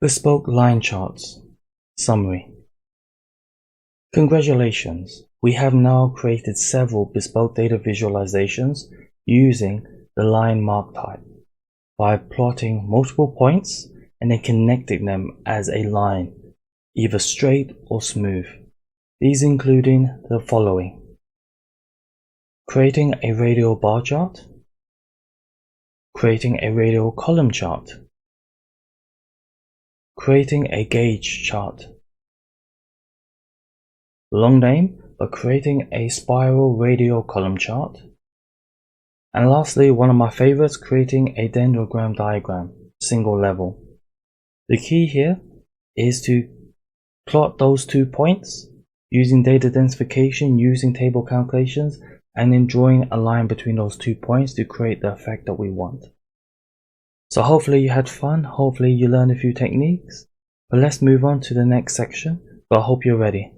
Bespoke line charts. Summary. Congratulations, we have now created several bespoke data visualizations using the line mark type by plotting multiple points and then connecting them as a line, either straight or smooth. These including the following: creating a radial bar chart, creating a radial column chart, creating a gauge chart, long name but creating a spiral radial column chart, and lastly, one of my favorites, creating a dendrogram diagram, single level. The key here is to plot those 2 points using data densification, using table calculations, and then drawing a line between those 2 points to create the effect that we want. So hopefully you had fun, hopefully you learned a few techniques, but let's move on to the next section, but I hope you're ready.